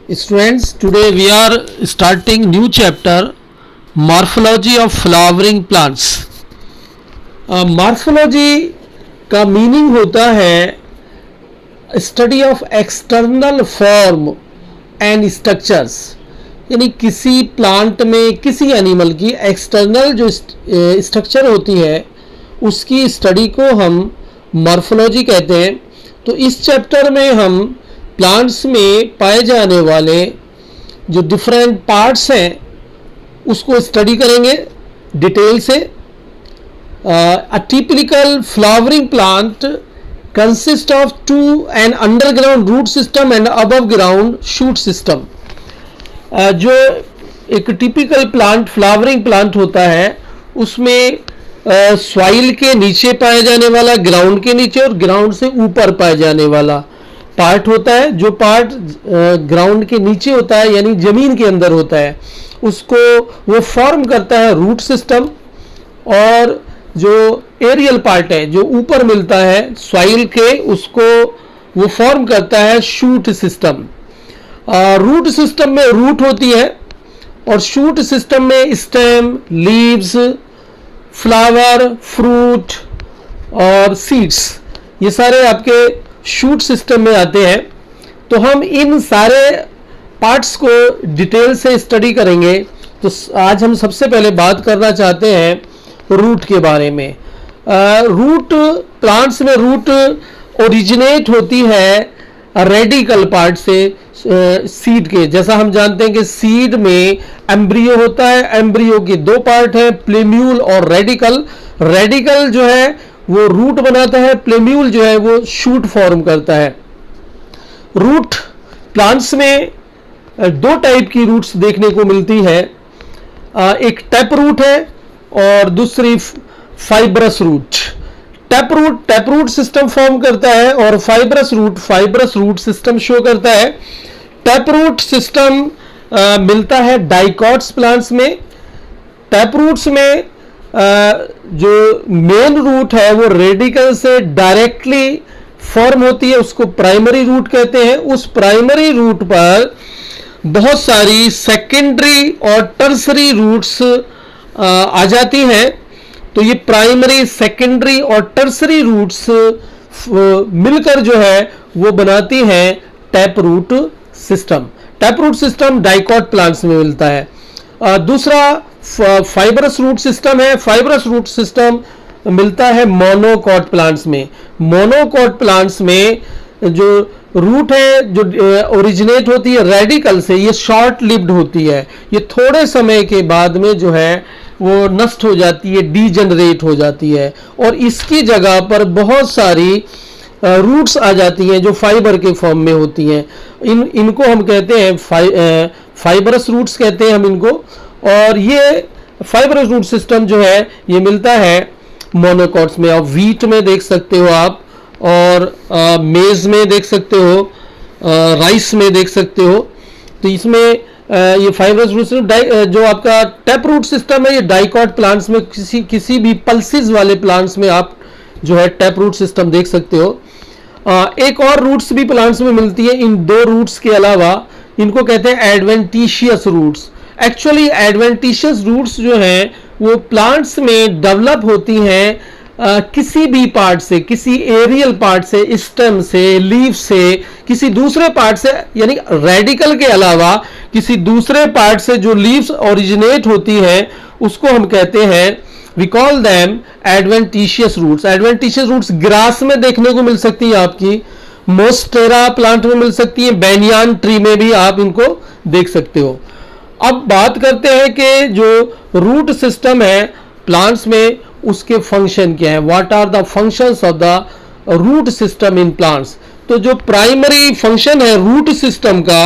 Students, today we are starting new chapter, Morphology of Flowering Plants. Morphology का meaning होता है study of external form and structures, यानी किसी plant में किसी एनिमल की एक्सटर्नल जो स्ट्रक्चर होती है उसकी स्टडी को हम मॉर्फोलॉजी कहते हैं। तो इस चैप्टर में हम प्लांट्स में पाए जाने वाले जो डिफरेंट पार्ट्स हैं उसको स्टडी करेंगे डिटेल से। A typical flowering plant consist of two an underground root system and above ground shoot system. जो एक टिपिकल प्लांट फ्लावरिंग प्लांट होता है उसमें सॉइल के नीचे पाया जाने वाला, ग्राउंड के नीचे और ग्राउंड से ऊपर पाया जाने वाला पार्ट होता है। जो पार्ट ग्राउंड के नीचे होता है यानी जमीन के अंदर होता है उसको वो फॉर्म करता है रूट सिस्टम, और जो एरियल पार्ट है जो ऊपर मिलता है सॉइल के उसको वो फॉर्म करता है शूट सिस्टम। रूट सिस्टम में रूट होती है और शूट सिस्टम में स्टेम, लीव्स, फ्लावर, फ्रूट और सीड्स, ये सारे आपके शूट सिस्टम में आते हैं। तो हम इन सारे पार्ट्स को डिटेल से स्टडी करेंगे। तो आज हम सबसे पहले बात करना चाहते हैं रूट के बारे में। रूट प्लांट्स में रूट ओरिजिनेट होती है रेडिकल पार्ट से, सीड के। जैसा हम जानते हैं कि सीड में एम्ब्रियो होता है, एम्ब्रियो के दो पार्ट हैं, प्लेम्यूल और रेडिकल। रेडिकल जो है वो रूट बनाता है, प्लेम्यूल जो है वो शूट फॉर्म करता है। रूट प्लांट्स में दो टाइप की रूट्स देखने को मिलती है, एक टैप रूट है और दूसरी fibrous root. Tap root system form करता है और फाइब्रस रूट सिस्टम शो करता है। टैप रूट सिस्टम मिलता है डाइकॉट्स प्लांट्स में। टैप रूट्स में जो मेन रूट है वो रेडिकल से डायरेक्टली फॉर्म होती है, उसको प्राइमरी रूट कहते हैं। उस प्राइमरी रूट पर बहुत सारी सेकेंडरी और टर्सरी रूट्स आ जाती हैं। तो ये प्राइमरी, सेकेंडरी और टर्सरी रूट्स मिलकर जो है वो बनाती हैं tap root system. Tap root system dicot plants में मिलता है। दूसरा फाइब्रस रूट सिस्टम है। फाइब्रस रूट सिस्टम मिलता है मोनोकॉट प्लांट्स में। मोनोकॉट प्लांट्स में जो रूट है जो ओरिजिनेट होती है रेडिकल से, ये शॉर्ट लिव्ड होती है, ये थोड़े समय के बाद में जो है वो नष्ट हो जाती है, डीजनरेट हो जाती है, और इसकी जगह पर बहुत सारी रूट्स आ जाती हैं जो फाइबर के फॉर्म में होती हैं। इनको हम कहते हैं फाइबरस रूट्स कहते हैं हम इनको। और ये फाइबरस रूट सिस्टम जो है ये मिलता है मोनोकॉट्स में। आप वीट में देख सकते हो आप, और मेज में देख सकते हो, राइस में देख सकते हो। तो इसमें ये फाइबरस रूट सिस्टम जो आपका टैप रूट सिस्टम है ये डाइकॉट प्लांट्स में, किसी भी पल्सिस वाले प्लांट्स में आप जो है टैप रूट सिस्टम देख सकते हो। एक और रूट्स भी प्लांट्स में मिलती है इन दो रूट्स के अलावा, इनको कहते हैं adventitious roots. Actually adventitious roots जो हैं वो प्लांट्स में डेवलप होती हैं किसी भी पार्ट से, किसी एरियल पार्ट से, स्टेम से, लीफ से, किसी दूसरे पार्ट से, यानी रेडिकल के अलावा किसी दूसरे पार्ट से जो लीव्स ओरिजिनेट होती हैं उसको हम कहते हैं, we call them adventitious roots. Adventitious roots grass में देखने को मिल सकती है, आपकी मोस्टेरा प्लांट में मिल सकती है, बैनियान ट्री में भी आप इनको देख सकते हो। अब बात करते हैं कि जो रूट सिस्टम है प्लांट्स में उसके फंक्शन क्या है, what are the functions of the root system in plants. तो जो प्राइमरी फंक्शन है रूट सिस्टम का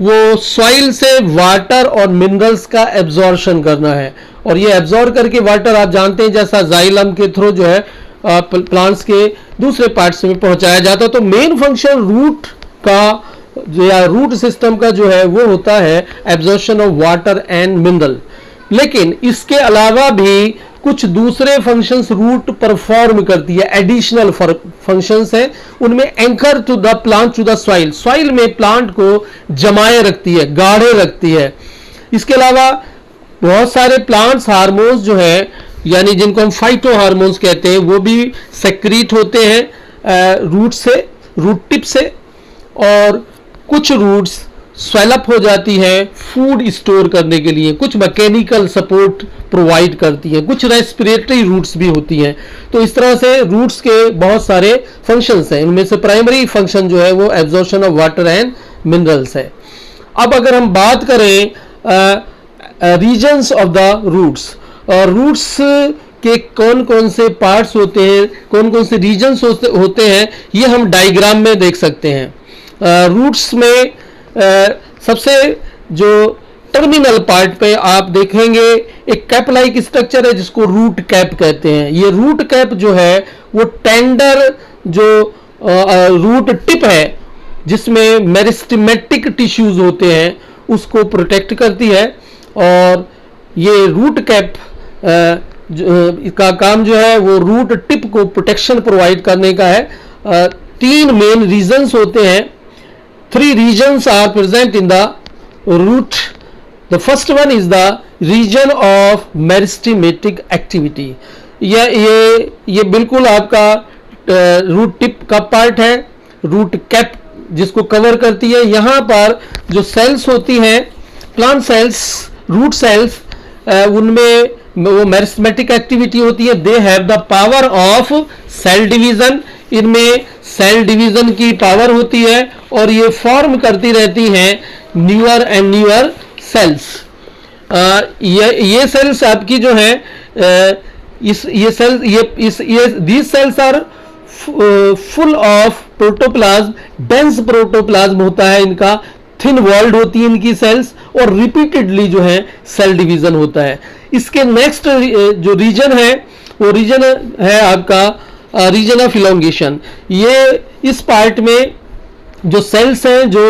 वो सॉइल से वाटर और मिनरल्स का एब्जॉर्प्शन करना है, और ये एब्जॉर्ब करके वाटर आप जानते हैं जैसा जाइलम के थ्रू जो है प्लांट्स के दूसरे पार्ट्स में पहुंचाया जाता है। तो मेन फंक्शन रूट का या रूट सिस्टम का जो है वो होता है absorption of water and mineral. लेकिन इसके अलावा भी कुछ दूसरे फंक्शंस रूट परफॉर्म करती है, एडिशनल फंक्शंस हैं। उनमें anchor to the plant to the soil, soil में प्लांट को जमाए रखती है, गाढ़े रखती है। इसके अलावा बहुत सारे प्लांट्स हार्मोन्स जो है, यानी जिनको हम फाइटो हार्मोन्स कहते हैं, वो भी सेक्रीट होते हैं रूट से, रूट टिप से। और कुछ रूट्स स्वेलअप हो जाती है फूड स्टोर करने के लिए, कुछ मैकेनिकल सपोर्ट प्रोवाइड करती है, कुछ रेस्पिरेटरी रूट्स भी होती हैं। तो इस तरह से रूट्स के बहुत सारे फंक्शंस हैं। इनमें से प्राइमरी फंक्शन जो है वो absorption of water and minerals है। अब अगर हम बात करें रीजन्स ऑफ द रूट्स, और रूट्स के कौन कौन से पार्ट्स होते हैं, कौन कौन से रीजन्स होते हैं, ये हम डायग्राम में देख सकते हैं। रूट्स में सबसे जो टर्मिनल पार्ट पे आप देखेंगे एक कैप लाइक स्ट्रक्चर है जिसको रूट कैप कहते हैं। ये रूट कैप जो है वो टेंडर जो रूट टिप है जिसमें मेरिस्टेमेटिक टिश्यूज होते हैं उसको प्रोटेक्ट करती है। और ये रूट कैप का काम जो है वो रूट टिप को प्रोटेक्शन प्रोवाइड करने का है। तीन मेन रीजन्स होते हैं। Three regions are present in the root. The first one is the region of meristematic activity. ये बिल्कुल आपका रूट टिप का पार्ट है, रूट कैप जिसको कवर करती है। यहाँ पर जो सेल्स होती हैं, प्लांट सेल्स, रूट सेल्स, उनमें वो मेरिस्टेमेटिक एक्टिविटी होती है। They have the power of cell division, इनमें सेल डिवीजन की पावर होती है और ये फॉर्म करती रहती हैं न्यूअर एंड न्यूअर सेल्स। ये सेल्स आपकी जो है ये cells these cells are full of protoplasm, dense protoplasm होता है इनका, थिन वॉल्ड होती है इनकी सेल्स और रिपीटेडली जो है सेल डिवीजन होता है। इसके नेक्स्ट जो रीजन है वो रीजन है आपका रीजन ऑफ इलोंगेशन। ये इस पार्ट में जो सेल्स हैं जो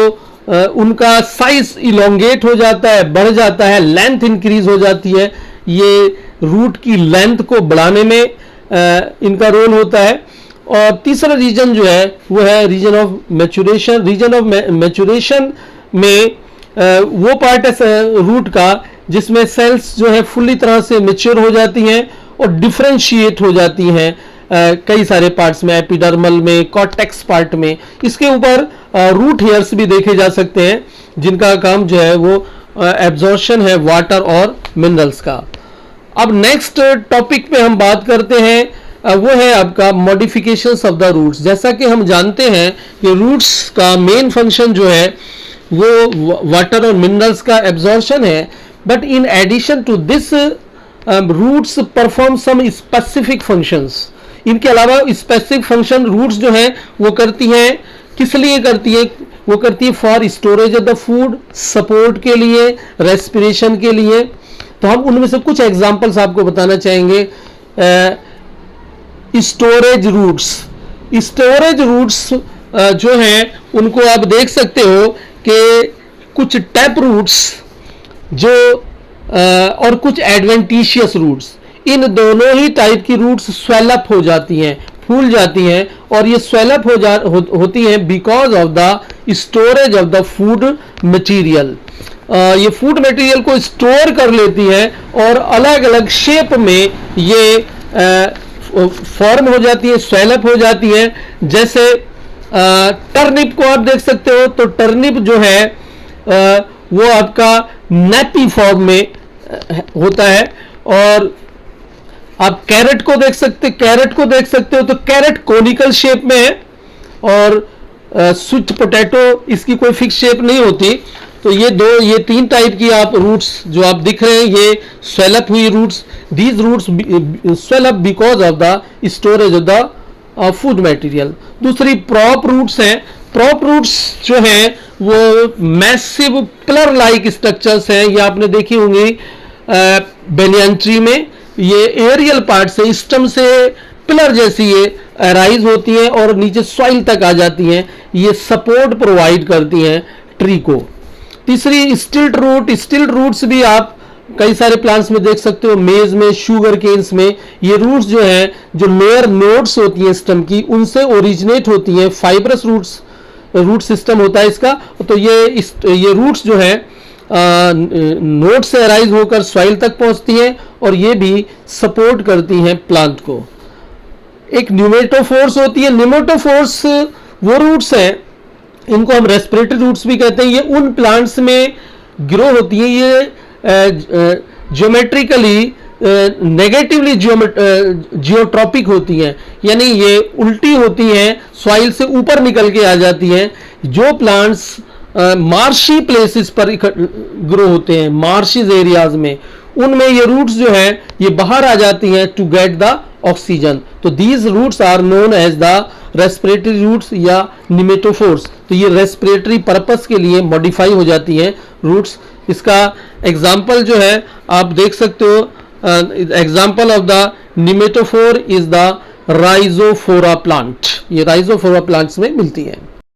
उनका साइज इलोंगेट हो जाता है, बढ़ जाता है, लेंथ इंक्रीज हो जाती है। ये रूट की लेंथ को बढ़ाने में इनका रोल होता है। और तीसरा रीजन जो है वो है region of maturation. Region of maturation में वो पार्ट है रूट का जिसमें सेल्स जो है फुल्ली तरह से मैच्योर हो जाती हैं और डिफरेंशिएट हो जाती हैं कई सारे पार्ट्स में, एपिडर्मल में, कॉर्टेक्स पार्ट में। इसके ऊपर रूट हेयर्स भी देखे जा सकते हैं जिनका काम जो है वो एब्जॉर्प्शन है वाटर और मिनरल्स का। अब नेक्स्ट टॉपिक पे हम बात करते हैं, वो है आपका मॉडिफिकेशंस ऑफ द रूट्स। जैसा कि हम जानते हैं कि रूट्स का मेन फंक्शन जो है वो वाटर और मिनरल्स का एब्जॉर्प्शन है, but in addition to this roots perform some specific functions. इनके अलावा स्पेसिफिक फंक्शन रूट्स जो है वो करती हैं, किस लिए करती है? वो करती है for storage of the food, support के लिए, रेस्पिरेशन के लिए। तो हम उनमें से कुछ एग्जांपल्स आपको बताना चाहेंगे। स्टोरेज रूट्स, स्टोरेज रूट्स जो हैं उनको आप देख सकते हो कि कुछ टैप रूट्स जो और कुछ एडवेंटिशियस रूट्स, इन दोनों ही टाइप की रूट्स स्वेलअप हो जाती हैं, फूल जाती हैं। और ये स्वेलअप होती हैं because of the storage of the food material. ये फूड मटेरियल को स्टोर कर लेती है और अलग अलग शेप में ये फॉर्म हो जाती है, स्वेलअप हो जाती है। जैसे टर्निप को आप देख सकते हो, तो टर्निप जो है वो आपका नैपी फॉर्म में होता है। और आप कैरेट को देख सकते हो, तो कैरेट कोनिकल शेप में है और स्वीट पोटैटो इसकी कोई फिक्स शेप नहीं होती। तो ये तीन टाइप की आप रूट्स जो आप दिख रहे हैं, ये स्वेलअप हुई roots. These roots swell up because of the storage of the food material. दूसरी प्रॉप रूट्स हैं। प्रॉप रूट्स जो हैं वो मैसिव पिलर लाइक स्ट्रक्चर्स हैं। ये आपने देखी होंगी बेनियन ट्री में। ये एरियल पार्ट से, स्टम से पिलर जैसी ये अराइज होती हैं और नीचे सॉइल तक आ जाती हैं। ये सपोर्ट प्रोवाइड करती हैं ट्री को। तीसरी स्टिल्ट रूट। स्टिल्ट रूट्स भी आप कई सारे प्लांट्स में देख सकते हो, मेज में, शुगर केन्स में, ये रूट्स जो हैं, जो लोअर नोड्स होती हैं स्टेम की, उनसे ओरिजिनेट होती हैं। फाइब्रस रूट सिस्टम होता है इसका। तो ये रूट्स जो है नोड से अराइज होकर सॉइल तक पहुंचती हैं और ये भी सपोर्ट करती हैं प्लांट को। एक न्यूमेटोफोर्स होती है। न्यूमेटोफोर्स वो रूट्स हैं, इनको हम रेस्पिरेटरी रूट्स भी कहते हैं। ये उन प्लांट्स में ग्रो होती है। ये ज्योमेट्रिकली नेगेटिवली जियोट्रॉपिक होती हैं, यानी ये उल्टी होती हैं, सॉइल से ऊपर निकल के आ जाती हैं। जो प्लांट्स मार्शी प्लेसेस पर ग्रो होते हैं, मार्शिस एरियाज में, उनमें ये रूट्स जो हैं ये बाहर आ जाती हैं टू गेट द ऑक्सीजन। तो these roots are known as the respiratory roots या निमेटोफोर्स। तो ये रेस्पिरेटरी पर्पस के लिए मॉडिफाई हो जाती हैं रूट्स। इसका एग्जाम्पल जो है आप देख सकते हो, example of the pneumatophore is the Rhizophora plant. ये राइजोफोरा प्लांट्स में मिलती है।